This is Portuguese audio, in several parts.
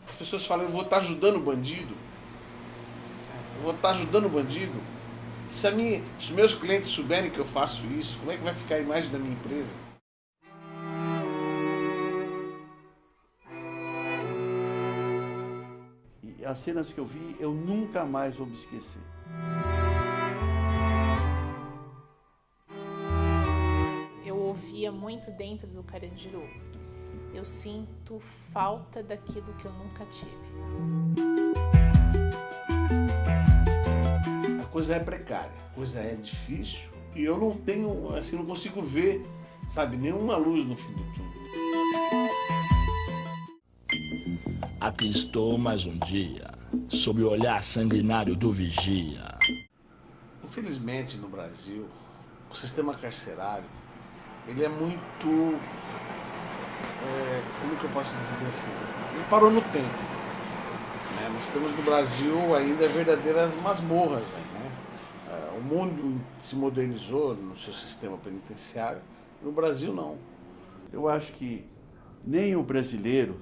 As pessoas falam, eu vou estar ajudando o bandido. Eu vou estar ajudando o bandido. Se os meus clientes souberem que eu faço isso, como é que vai ficar a imagem da minha empresa? E as cenas que eu vi, eu nunca mais vou me esquecer. Eu ouvia muito dentro do Carandiru. Eu sinto falta daquilo que eu nunca tive. A coisa é precária, a coisa é difícil e eu não tenho, assim, não consigo ver, sabe, nenhuma luz no fim do túnel. Aqui estou mais um dia, sob o olhar sanguinário do vigia. Infelizmente no Brasil, o sistema carcerário, ele é muito, como que eu posso dizer assim, ele parou no tempo. Né? Nós temos no Brasil ainda verdadeiras masmorras. Né? O mundo se modernizou no seu sistema penitenciário, no Brasil não. Eu acho que nem o brasileiro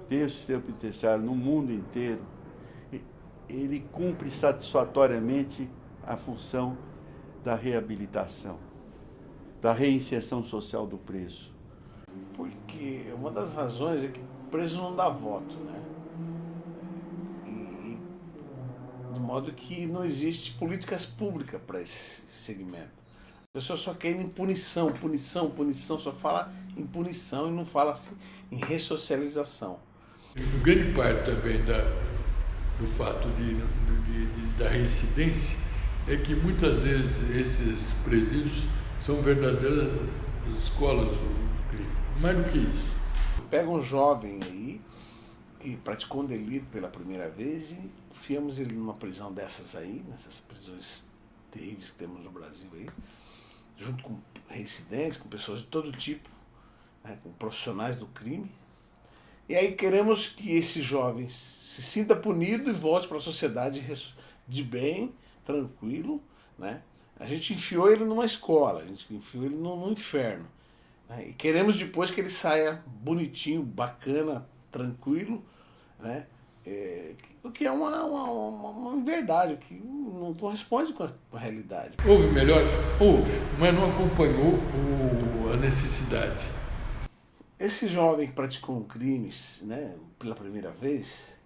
tem o sistema penitenciário no mundo inteiro, ele cumpre satisfatoriamente a função da reabilitação, da reinserção social do preso. Porque uma das razões é que o preso não dá voto, né? De modo que não existe políticas públicas para esse segmento. A pessoa só quer ir em punição, punição, punição, só fala em punição e não fala assim, em ressocialização. O grande parte também do fato da reincidência é que muitas vezes esses presídios são verdadeiras escolas do crime. Mais do que isso. Pega um jovem aí que praticou um delito pela primeira vez e enfiamos ele numa prisão dessas aí, nessas prisões terríveis que temos no Brasil aí, junto com reincidentes, com pessoas de todo tipo, né, com profissionais do crime. E aí queremos que esse jovem se sinta punido e volte para a sociedade de bem, tranquilo. Né? A gente enfiou ele numa escola, a gente enfiou ele no inferno. Né? E queremos depois que ele saia bonitinho, bacana, tranquilo, né? O que é uma verdade, o que não corresponde com a realidade. Houve melhores? Houve, mas não acompanhou a necessidade. Esse jovem que praticou um crime, né, pela primeira vez,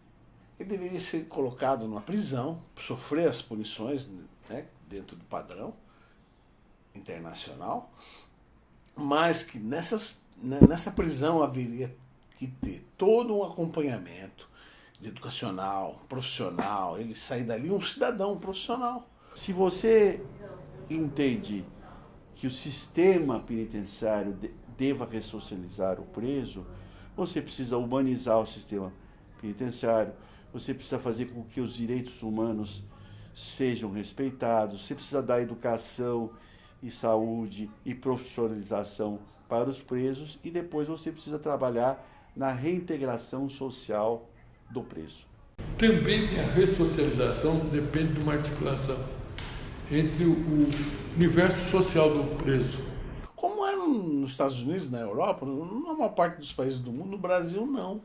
ele deveria ser colocado numa prisão, sofrer as punições, né, dentro do padrão internacional, mas que nessa prisão haveria que ter todo um acompanhamento educacional, profissional, ele sair dali um cidadão profissional. Se você entende que o sistema penitenciário deva ressocializar o preso, você precisa humanizar o sistema penitenciário, você precisa fazer com que os direitos humanos sejam respeitados, você precisa dar educação e saúde e profissionalização para os presos e depois você precisa trabalhar na reintegração social do preso. Também a ressocialização depende de uma articulação entre o universo social do preso. Como é nos Estados Unidos, na Europa, na maior parte dos países do mundo, no Brasil não.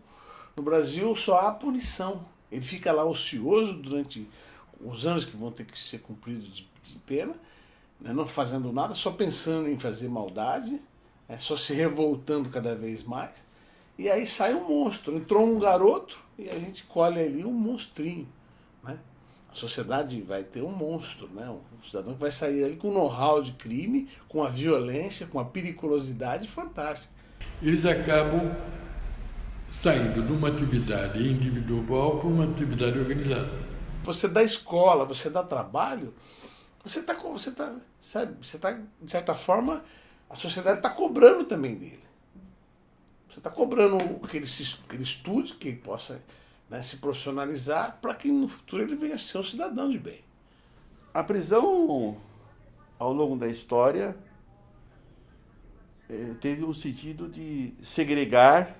No Brasil só há punição. Ele fica lá ocioso durante os anos que vão ter que ser cumpridos de pena, né, não fazendo nada, só pensando em fazer maldade, só se revoltando cada vez mais. E aí sai um monstro. Entrou um garoto e a gente colhe ali um monstrinho. Né? A sociedade vai ter um monstro, né? Um cidadão que vai sair ali com um know-how de crime, com a violência, com a periculosidade fantástica. Eles acabam saindo de uma atividade individual para uma atividade organizada. Você dá escola, você dá trabalho, você está, de certa forma, a sociedade está cobrando também dele. Você está cobrando que ele estude, que ele possa, né, se profissionalizar, para que no futuro ele venha a ser um cidadão de bem. A prisão, ao longo da história, teve um sentido de segregar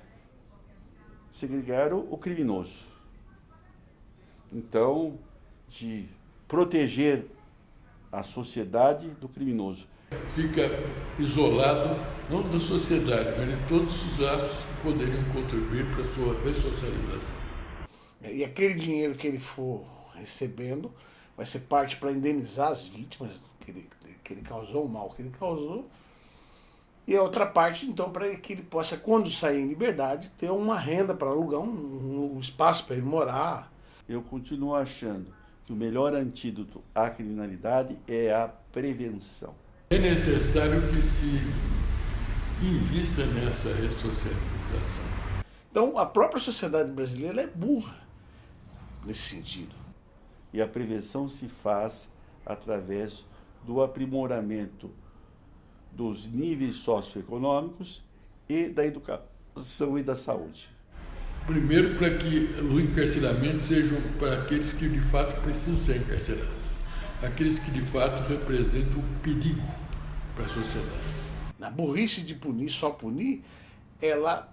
o criminoso. Então, de proteger a sociedade do criminoso. Fica isolado, não da sociedade, mas de todos os laços que poderiam contribuir para a sua ressocialização. E aquele dinheiro que ele for recebendo vai ser parte para indenizar as vítimas que ele causou, o mal que ele causou. E a outra parte, então, para que ele possa, quando sair em liberdade, ter uma renda para alugar um espaço para ele morar. Eu continuo achando que o melhor antídoto à criminalidade é a prevenção. É necessário que se invista nessa ressocialização. Então, a própria sociedade brasileira é burra nesse sentido. E a prevenção se faz através do aprimoramento dos níveis socioeconômicos e da educação e da saúde. Primeiro, para que o encarceramento seja para aqueles que de fato precisam ser encarcerados, aqueles que de fato representam um perigo para a sociedade. Na burrice de punir, só punir, ela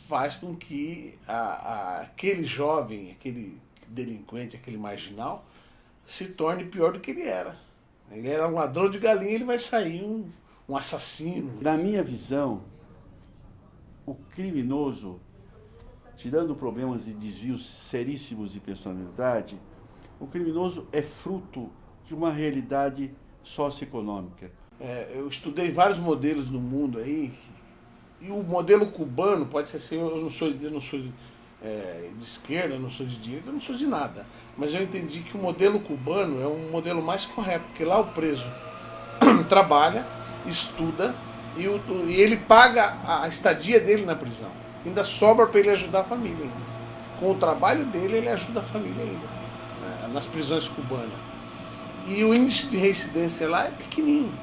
faz com que aquele jovem, aquele delinquente, aquele marginal, se torne pior do que ele era. Ele era um ladrão de galinha, ele vai sair um assassino. Na minha visão, o criminoso, tirando problemas de desvios seríssimos de personalidade, o criminoso é fruto de uma realidade socioeconômica. Eu estudei vários modelos no mundo aí, e o modelo cubano pode ser assim, eu não sou de esquerda, eu não sou de direita, eu não sou de nada. Mas eu entendi que o modelo cubano é um modelo mais correto, porque lá o preso trabalha, estuda e ele paga a estadia dele na prisão. Ainda sobra para ele ajudar a família ainda. Com o trabalho dele, ele ajuda a família ainda, nas prisões cubanas. E o índice de reincidência lá é pequenininho,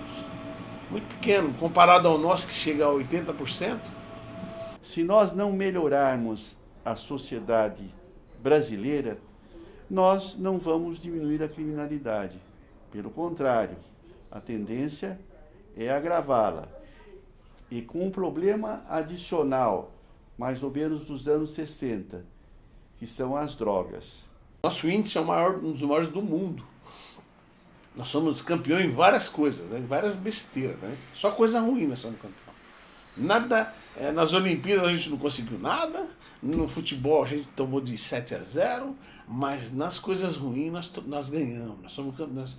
muito pequeno, comparado ao nosso que chega a 80%. Se nós não melhorarmos a sociedade brasileira, nós não vamos diminuir a criminalidade. Pelo contrário, a tendência é agravá-la. E com um problema adicional, mais ou menos dos anos 60, que são as drogas. Nosso índice é um dos maiores do mundo. Nós somos campeões em várias coisas, né? Em várias besteiras, né? Só coisa ruim nós somos campeões. Nada, nas Olimpíadas a gente não conseguiu nada, no futebol a gente tomou de 7-0, mas nas coisas ruins nós ganhamos. Nós somos campeões.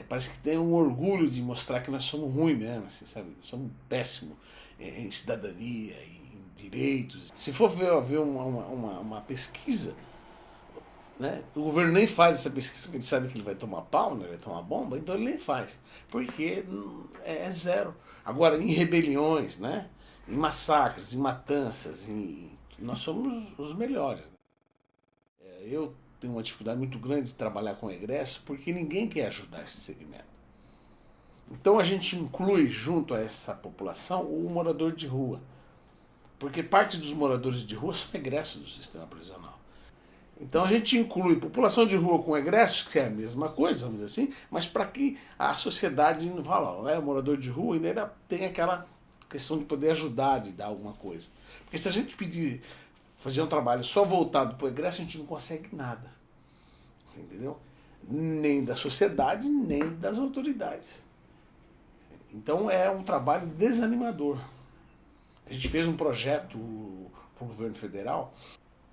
Parece que tem um orgulho de mostrar que nós somos ruins mesmo, assim, sabe? Nós somos péssimos em cidadania, em direitos. Se for ver uma pesquisa, né? O governo nem faz essa pesquisa porque ele sabe que ele vai tomar pau, né? Ele vai tomar bomba, então ele nem faz, porque é zero. Agora, em rebeliões, né? Em massacres, em matanças, nós somos os melhores. Eu tenho uma dificuldade muito grande de trabalhar com egresso porque ninguém quer ajudar esse segmento. Então a gente inclui junto a essa população o morador de rua, porque parte dos moradores de rua são egressos do sistema prisional. Então a gente inclui população de rua com egressos, que é a mesma coisa, vamos dizer assim, mas para que a sociedade não fala, o morador de rua ainda tem aquela questão de poder ajudar, de dar alguma coisa. Porque se a gente fazer um trabalho só voltado para o egresso, a gente não consegue nada. Entendeu? Nem da sociedade, nem das autoridades. Então é um trabalho desanimador. A gente fez um projeto para o governo federal,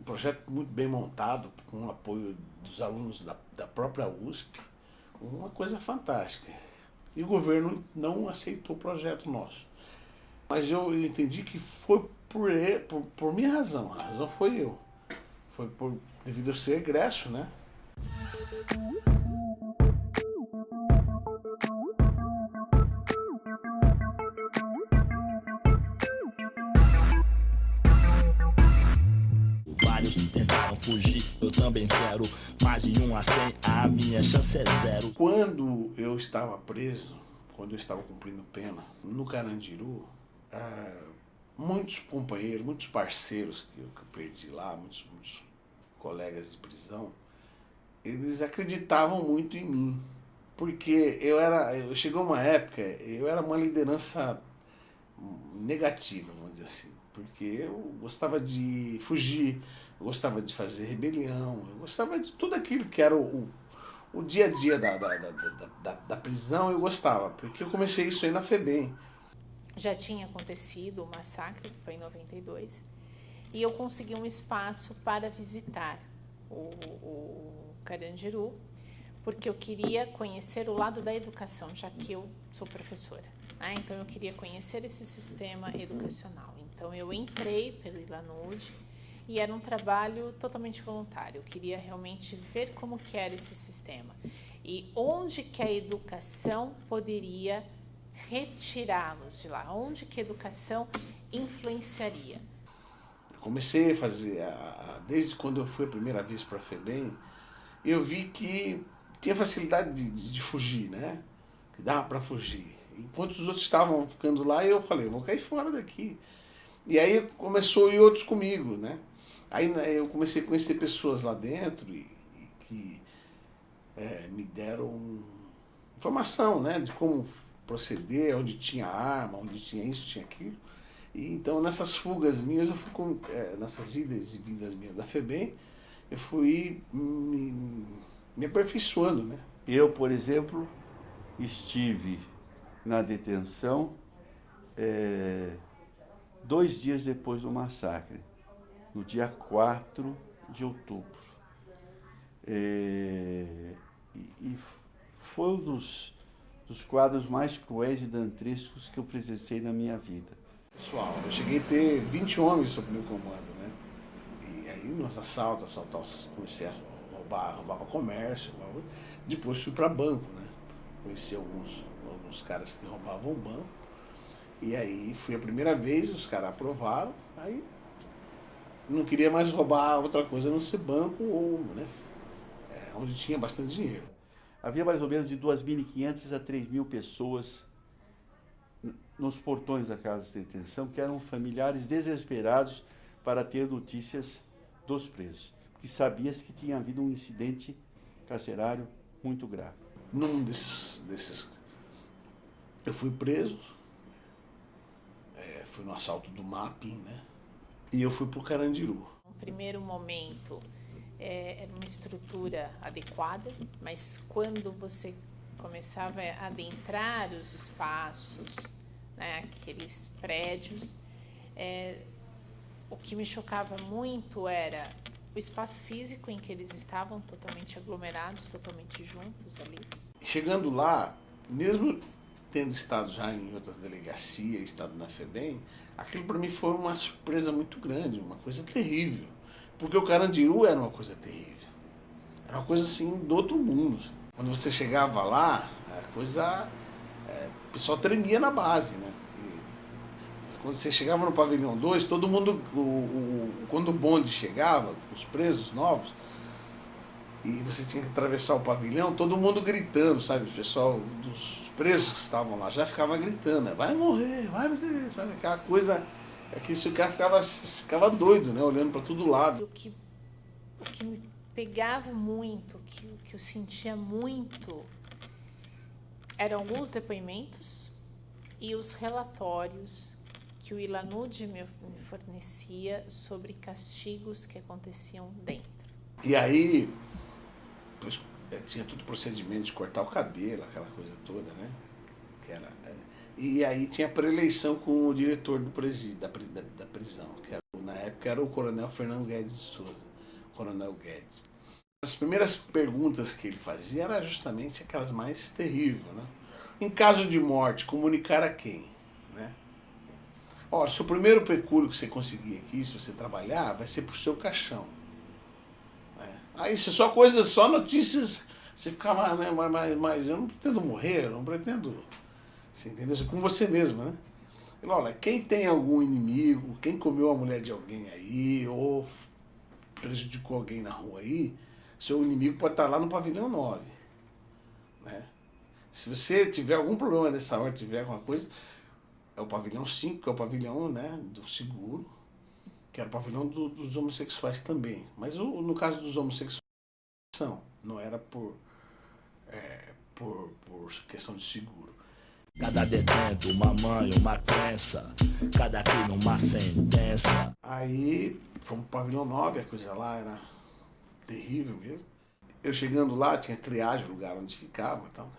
um projeto muito bem montado, com o apoio dos alunos da própria USP, uma coisa fantástica. E o governo não aceitou o projeto nosso. Mas eu entendi que foi por minha razão, a razão foi eu. Foi devido a ser egresso, né? Vários tentaram fugir, eu também quero. Mais de 1 a 100, a minha chance é 0. Quando eu estava preso, quando eu estava cumprindo pena no Carandiru, muitos companheiros, muitos parceiros que eu perdi lá, muitos colegas de prisão, eles acreditavam muito em mim. Porque chegou uma época, eu era uma liderança negativa, vamos dizer assim. Porque eu gostava de fugir, eu gostava de fazer rebelião, eu gostava de tudo aquilo que era o o dia a dia da prisão eu gostava, porque eu comecei isso aí na FEBEM. Já tinha acontecido o massacre, que foi em 92, e eu consegui um espaço para visitar o Carandiru, porque eu queria conhecer o lado da educação, já que eu sou professora. Então eu queria conhecer esse sistema educacional. Então eu entrei pelo ILANUD e era um trabalho totalmente voluntário. Eu queria realmente ver como que era esse sistema e onde que a educação poderia retirá-los de lá, onde que a educação influenciaria. Comecei a fazer, desde quando eu fui a primeira vez para a FEBEM, eu vi que tinha facilidade de fugir, né? Que dava para fugir. Enquanto os outros estavam ficando lá, eu falei, eu vou cair fora daqui. E aí começou a ir outros comigo, né? Aí eu comecei a conhecer pessoas lá dentro que me deram informação, né? De como proceder, onde tinha arma, onde tinha isso, tinha aquilo. E então nessas fugas minhas, eu fui nessas idas e vindas minhas da FEBEM, eu fui me aperfeiçoando, né? Eu, por exemplo, estive na detenção 2 dias depois do massacre, no dia 4 de outubro. E foi um dos quadros mais cruéis e dantescos que eu presenciei na minha vida. Pessoal, eu cheguei a ter 20 homens sob meu comando, né? E aí nos assaltos, comecei a roubava comércio, depois fui para banco, né? Conheci alguns caras que roubavam banco, e aí fui a primeira vez, os caras aprovaram, aí não queria mais roubar outra coisa a não ser banco, ou, né? Onde tinha bastante dinheiro. Havia mais ou menos de 2.500 a 3.000 pessoas nos portões da casa de detenção, que eram familiares desesperados para ter notícias dos presos, porque sabia-se que tinha havido um incidente carcerário muito grave. Num desses eu fui preso, fui no assalto do MAPIM, né? E eu fui pro Carandiru. No primeiro momento era uma estrutura adequada, mas quando você começava a adentrar os espaços, né, aqueles prédios, o que me chocava muito era o espaço físico em que eles estavam, totalmente aglomerados, totalmente juntos ali. Chegando lá, mesmo tendo estado já em outras delegacias, estado na FEBEM, aquilo para mim foi uma surpresa muito grande, uma coisa terrível. Porque o Carandiru era uma coisa terrível. Era uma coisa assim do outro mundo. Quando você chegava lá, a coisa... o pessoal tremia na base, né? Quando você chegava no pavilhão 2, todo mundo... quando o bonde chegava, os presos novos, e você tinha que atravessar o pavilhão, todo mundo gritando, sabe? O pessoal dos presos que estavam lá já ficava gritando, vai morrer, vai morrer, sabe? Aquela coisa, que esse cara ficava doido, né? Olhando para todo lado. O que me pegava muito, que eu sentia muito, eram alguns depoimentos e os relatórios que o ILANUD me fornecia sobre castigos que aconteciam dentro. E aí... tinha todo o procedimento de cortar o cabelo, aquela coisa toda, né? E aí tinha preeleição com o diretor da prisão, que na época era o Coronel Fernando Guedes de Souza, Coronel Guedes. As primeiras perguntas que ele fazia eram justamente aquelas mais terríveis, né? Em caso de morte, comunicar a quem? Né? Olha, se o primeiro pecúlio que você conseguir aqui, se você trabalhar, vai ser pro seu caixão. Aí isso é só notícias, você ficava, né, mas eu não pretendo morrer, eu não pretendo, você entendeu? Com você mesmo, né? Ele, olha, quem tem algum inimigo, quem comeu a mulher de alguém aí, ou prejudicou alguém na rua aí, seu inimigo pode estar lá no pavilhão 9, né? Se você tiver algum problema nessa hora, tiver alguma coisa, é o pavilhão 5, que é o pavilhão, né, do seguro, que era o pavilhão dos homossexuais também. Mas no caso dos homossexuais, não era por questão de seguro. Cada detento, uma mãe, uma crença, cada crime uma sentença. Aí fomos pro pavilhão 9, a coisa lá era terrível mesmo. eu chegando lá, tinha triagem, o lugar onde ficava e tal.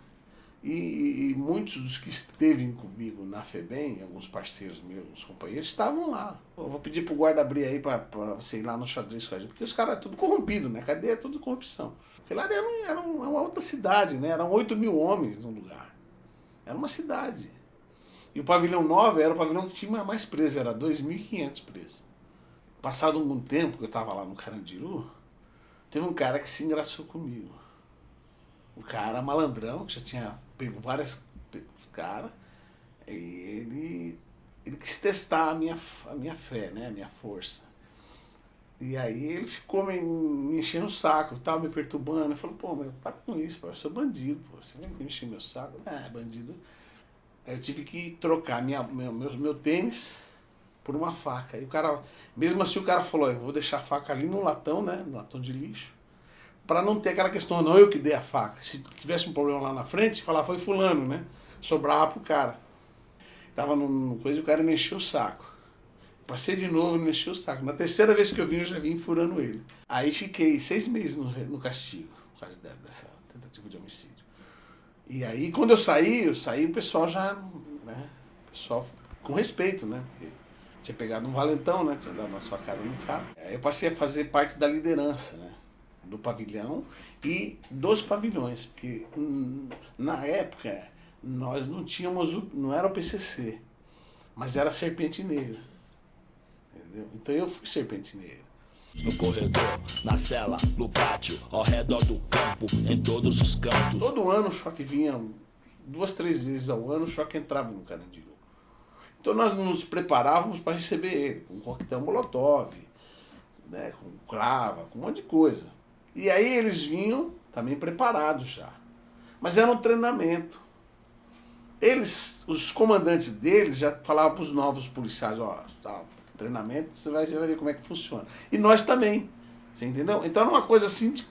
E muitos dos que esteve comigo na FEBEM, alguns parceiros meus, uns companheiros, estavam lá. Eu vou pedir pro guarda abrir aí pra você ir lá no xadrez com a gente, porque os caras é tudo corrompido, né? Cadeia é tudo corrupção. Porque lá era uma outra cidade, né? Eram 8.000 homens no lugar. Era uma cidade. E o pavilhão 9 era o pavilhão que tinha mais presos, era 2.500 presos. Passado um tempo que eu estava lá no Carandiru, teve um cara que se engraçou comigo. O cara malandrão, que já tinha pego vários caras, e ele quis testar a minha fé, né? A minha força. E aí ele ficou me enchendo o saco, tava me perturbando. Eu falei, pô, mas para com isso, pô, eu sou bandido, pô, você vem me encher meu saco? É, bandido. Aí eu tive que trocar meu tênis por uma faca. E o cara, mesmo assim o cara falou, eu vou deixar a faca ali no latão, né? No latão de lixo. Pra não ter aquela questão, não eu que dei a faca. Se tivesse um problema lá na frente, falar foi fulano, né? Sobrava pro cara. Tava no coisa e o cara me encheu o saco. Passei de novo e me encheu o saco. Na terceira vez que eu vim, eu já vim furando ele. Aí fiquei 6 meses no castigo, por causa dessa tentativa de homicídio. E aí, quando eu saí, o pessoal já, né? O pessoal com respeito, né? Porque tinha pegado um valentão, né? Tinha dado uma facada no cara. Aí eu passei a fazer parte da liderança, né? Do pavilhão e dos pavilhões, porque na época nós não tínhamos, não era o PCC, mas era a Serpente Negra, entendeu? Então eu fui Serpente Negra. No corredor, na cela, no pátio, ao redor do campo, em todos os cantos. Todo ano o Choque vinha, 2, 3 vezes ao ano o Choque entrava no Carandiru. Então nós nos preparávamos para receber ele, com coquetel Molotov, né, com clava, com um monte de coisa. E aí eles vinham também preparados já. Mas era um treinamento. Eles, os comandantes deles já falavam para os novos policiais, ó, tá, treinamento, você vai ver como é que funciona. E nós também, você entendeu? Então era uma coisa assim, de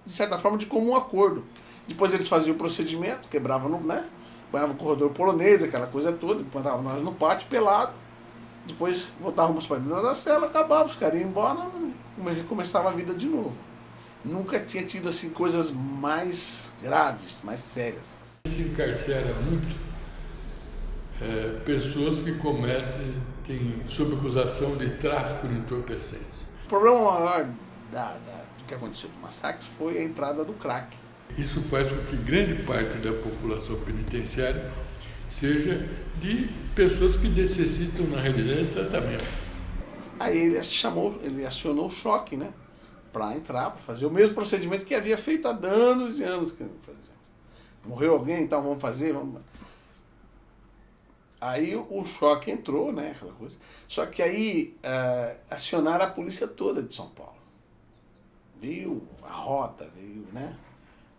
certa forma, de comum acordo. Depois eles faziam o procedimento, quebravam, né? Banhavam o corredor polonês, aquela coisa toda, mandavam nós no pátio pelado. Depois voltávamos para dentro da cela, acabava, os caras iam embora, começava a vida de novo. Nunca tinha tido assim coisas mais graves, mais sérias. Se encarcera muito pessoas que cometem sob acusação de tráfico de entorpecentes. O problema maior do que aconteceu do massacre foi a entrada do crack. Isso faz com que grande parte da população penitenciária seja de pessoas que necessitam, na realidade, de tratamento. Aí ele acionou o Choque, né? Para entrar, para fazer o mesmo procedimento que havia feito há anos e anos que fazia. Morreu alguém, então vamos fazer, vamos. Aí o Choque entrou, né, aquela coisa. Só que aí acionaram a polícia toda de São Paulo. Veio a Rota, veio, né,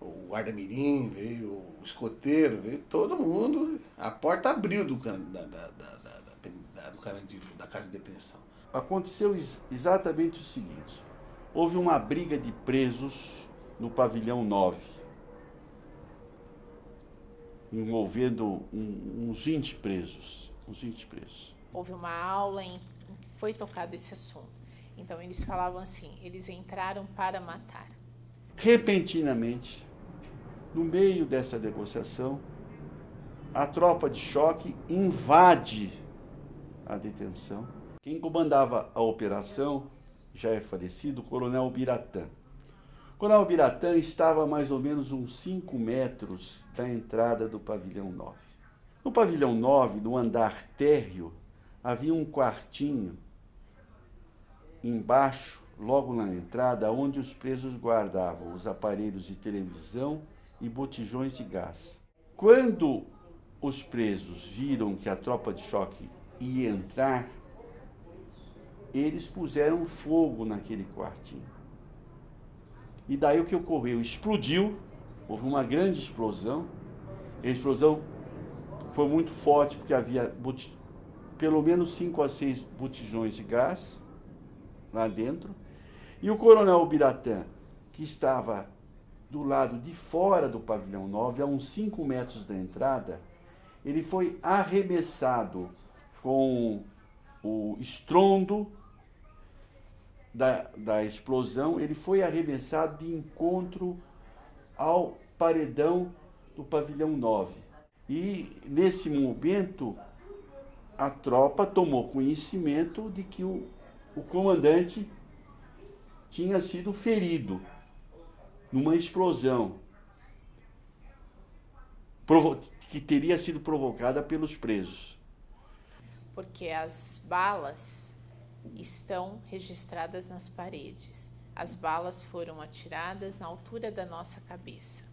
o guarda-mirim, veio o escoteiro, veio todo mundo. A porta abriu do Carandiru, da casa de detenção. Aconteceu exatamente o seguinte. Houve uma briga de presos no pavilhão 9, envolvendo uns 20 presos. Houve uma aula em que foi tocado esse assunto. Então eles falavam assim, eles entraram para matar. Repentinamente, no meio dessa negociação, a tropa de choque invade a detenção. Quem comandava a operação já é falecido, o Coronel Biratã. O Coronel Biratã estava a mais ou menos uns 5 metros da entrada do pavilhão 9. No pavilhão 9, no andar térreo, havia um quartinho embaixo, logo na entrada, onde os presos guardavam os aparelhos de televisão e botijões de gás. Quando os presos viram que a tropa de choque ia entrar, eles puseram fogo naquele quartinho. E daí o que ocorreu? Explodiu, houve uma grande explosão. A explosão foi muito forte, porque havia pelo menos 5 a 6 botijões de gás lá dentro. E o Coronel Biratã, que estava do lado de fora do pavilhão 9, a uns 5 metros da entrada, ele foi arremessado com o estrondo da explosão, ele foi arremessado de encontro ao paredão do pavilhão 9. E nesse momento a tropa tomou conhecimento de que o comandante tinha sido ferido numa explosão que teria sido provocada pelos presos. Porque as balas estão registradas nas paredes. As balas foram atiradas na altura da nossa cabeça.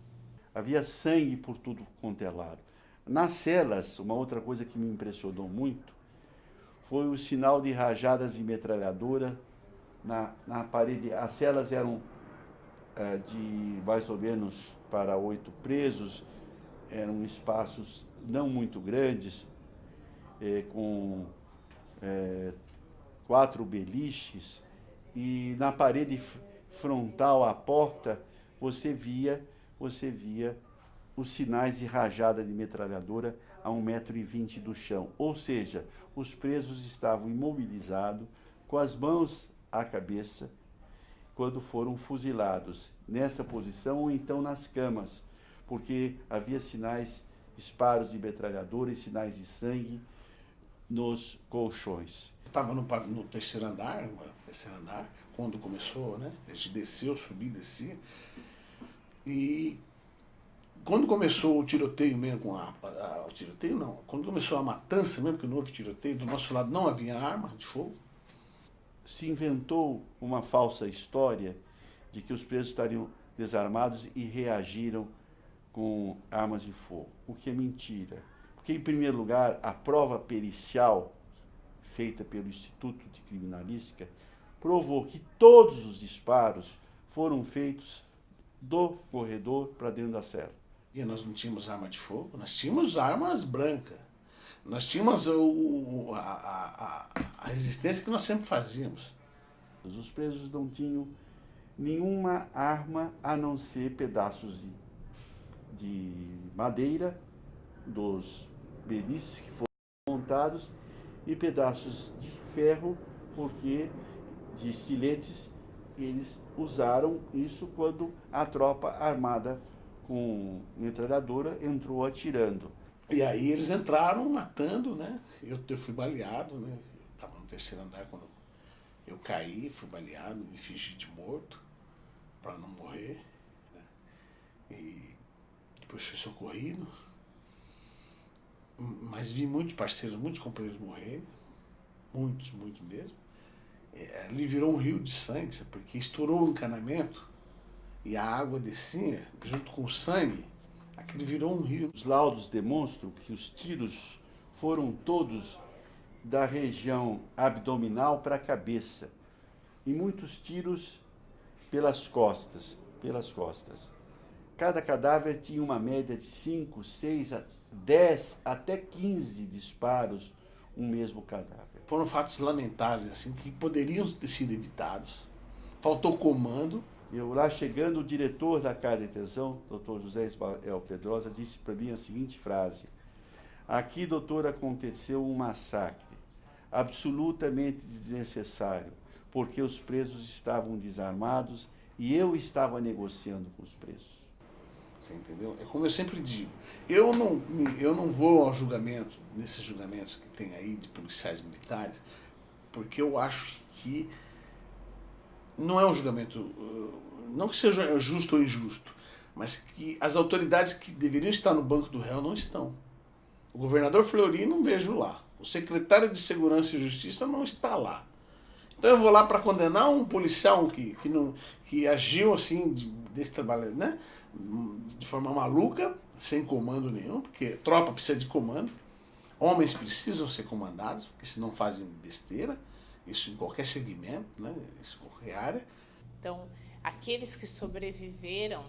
Havia sangue por tudo quanto é lado. Nas celas, uma outra coisa que me impressionou muito foi o sinal de rajadas de metralhadora na parede. As celas eram de mais ou menos para 8 presos, eram espaços não muito grandes, com 4 beliches, e na parede frontal à porta você via os sinais de rajada de metralhadora a 1,20 m do chão. Ou seja, os presos estavam imobilizados, com as mãos à cabeça, quando foram fuzilados, nessa posição ou então nas camas, porque havia sinais, disparos de metralhadora e sinais de sangue nos colchões. Estava no terceiro andar, quando começou, né? A gente desceu, subi, descia. E quando começou o tiroteio mesmo, o tiroteio não, quando começou a matança mesmo, que no outro tiroteio, do nosso lado não havia arma de fogo. Se inventou uma falsa história de que os presos estariam desarmados e reagiram com armas de fogo, o que é mentira. Porque, em primeiro lugar, a prova pericial feita pelo Instituto de Criminalística provou que todos os disparos foram feitos do corredor para dentro da cela. E nós não tínhamos arma de fogo, nós tínhamos armas brancas. Nós tínhamos a resistência que nós sempre fazíamos. Os presos não tinham nenhuma arma a não ser pedaços de madeira dos beliches que foram montados e pedaços de ferro, porque de estiletes eles usaram isso quando a tropa armada com metralhadora entrou atirando. E aí eles entraram matando, né? Eu fui baleado, né? Eu estava no terceiro andar quando eu caí, fui baleado, me fingi de morto para não morrer, né? E depois fui socorrido. Mas vi muitos parceiros, muitos companheiros morrerem, muitos mesmo. Ali virou um rio de sangue, sabe? Porque estourou o encanamento e a água descia junto com o sangue, aquele virou um rio. Os laudos demonstram que os tiros foram todos da região abdominal para a cabeça e muitos tiros pelas costas. Cada cadáver tinha uma média de 5, 6, 10 até 15 disparos, um mesmo cadáver. Foram fatos lamentáveis, assim, que poderiam ter sido evitados. Faltou comando. Eu lá chegando, o diretor da Casa de Detenção, Dr. José Ismael Pedrosa, disse para mim a seguinte frase: aqui, doutor, aconteceu um massacre, absolutamente desnecessário, porque os presos estavam desarmados e eu estava negociando com os presos. Você entendeu? É como eu sempre digo, eu não vou ao julgamento, nesses julgamentos que tem aí de policiais militares, porque eu acho que não é um julgamento, não que seja justo ou injusto, mas que as autoridades que deveriam estar no banco do réu não estão. O governador Fleury não vejo lá. O secretário de Segurança e Justiça não está lá. Então eu vou lá para condenar um policial que agiu assim, desse trabalho, né? De forma maluca, sem comando nenhum, porque tropa precisa de comando. Homens precisam ser comandados, porque senão fazem besteira. Isso em qualquer segmento, né? Isso em qualquer área. Então, aqueles que sobreviveram,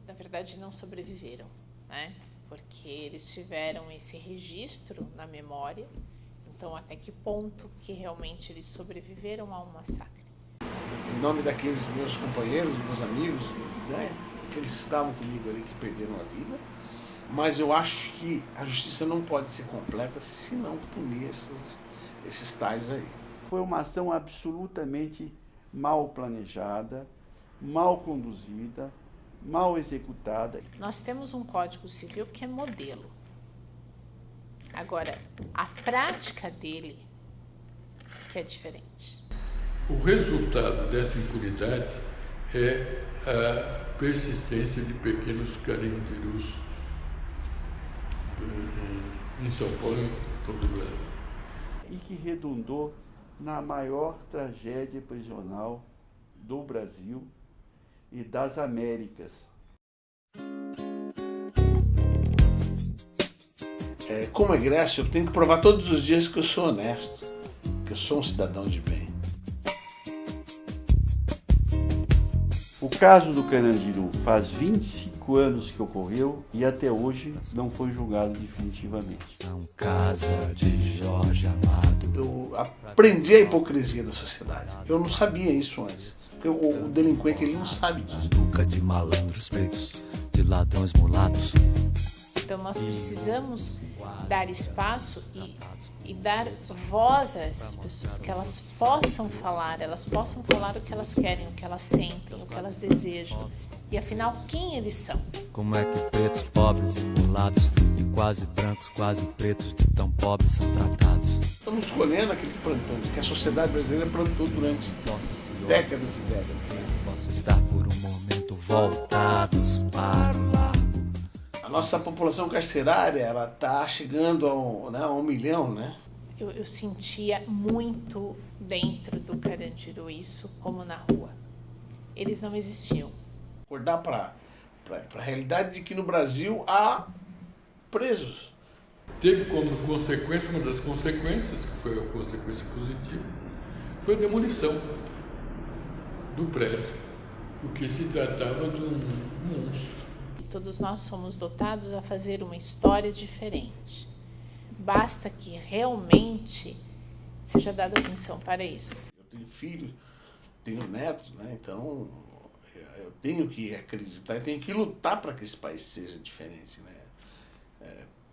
na verdade não sobreviveram, né? Porque eles tiveram esse registro na memória. Então, até que ponto que realmente eles sobreviveram a um massacre? Em nome daqueles meus companheiros, meus amigos, né? Aqueles que estavam comigo ali que perderam a vida. Mas eu acho que a justiça não pode ser completa se não punir esses tais aí. Foi uma ação absolutamente mal planejada, mal conduzida, mal executada. Nós temos um Código Civil que é modelo. Agora, a prática dele que é diferente. O resultado dessa impunidade é a persistência de pequenos carandirus em São Paulo e em todo o Brasil. E que redundou na maior tragédia prisional do Brasil e das Américas. Como egresso, eu tenho que provar todos os dias que eu sou honesto, que eu sou um cidadão de bem. O caso do Carandiru faz 25 anos que ocorreu e até hoje não foi julgado definitivamente. São Casa de Jorge Amado. Eu aprendi a hipocrisia da sociedade. Eu não sabia isso antes. Porque o delinquente ele não sabe disso. Duca de malandros pretos, de ladrões mulatos. Então nós precisamos dar espaço e dar voz a essas pessoas, que elas possam falar o que elas querem, o que elas sentem, o que elas desejam. E afinal, quem eles são? Como é que pretos, pobres e mulatos, e quase brancos, quase pretos, de tão pobres são tratados? Estamos escolhendo aquilo que plantamos, que a sociedade brasileira plantou durante décadas e décadas. Posso estar por um momento voltados para o lado. A nossa população carcerária, ela está chegando a 1 milhão, né? Eu sentia muito dentro do Carandiru isso, como na rua. Eles não existiam. Acordar para a realidade de que no Brasil há presos. Teve como consequência, uma das consequências, que foi a consequência positiva, foi a demolição do prédio, porque se tratava de um monstro. Todos nós somos dotados a fazer uma história diferente. Basta que realmente seja dada atenção para isso. Eu tenho filhos, tenho netos, né? Então eu tenho que acreditar, eu tenho que lutar para que esse país seja diferente, né?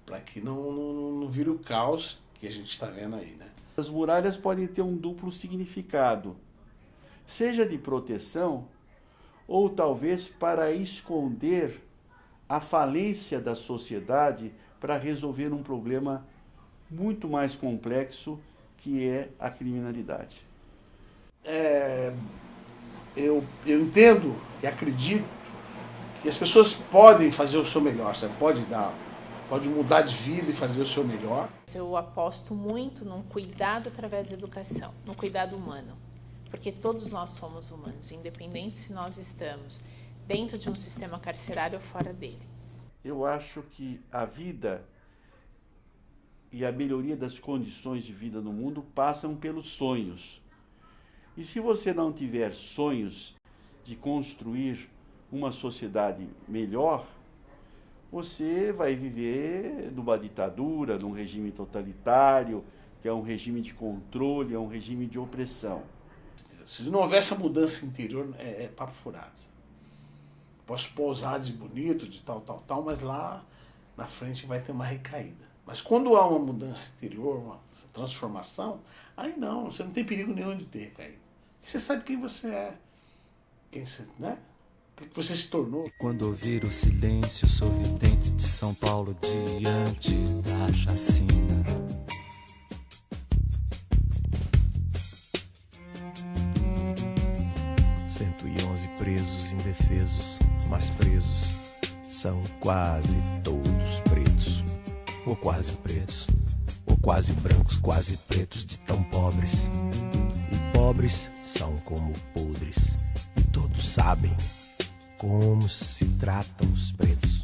Para que não vire o caos que a gente está vendo aí, né? As muralhas podem ter um duplo significado, seja de proteção ou talvez para esconder a falência da sociedade para resolver um problema muito mais complexo, que é a criminalidade. Eu entendo e acredito que as pessoas podem fazer o seu melhor, sabe? Pode mudar de vida e fazer o seu melhor. Eu aposto muito num cuidado através da educação, no cuidado humano, porque todos nós somos humanos, independente se nós estamos dentro de um sistema carcerário ou fora dele. Eu acho que a vida e a melhoria das condições de vida no mundo passam pelos sonhos. E se você não tiver sonhos de construir uma sociedade melhor, você vai viver numa ditadura, num regime totalitário, que é um regime de controle, é um regime de opressão. Se não houver essa mudança interior, é papo furado. Posso pousar de bonito, de tal, mas lá na frente vai ter uma recaída. Mas quando há uma mudança interior, uma transformação, aí não, você não tem perigo nenhum de ter recaída. Você sabe quem você é, quem você, né? O que você se tornou. E quando ouvir o silêncio sorridente de São Paulo diante da chacina, 111 presos indefesos, mas presos são quase todos pretos, ou quase pretos, ou quase brancos, quase pretos, de tão pobres. E pobres são como podres, e todos sabem como se tratam os pretos.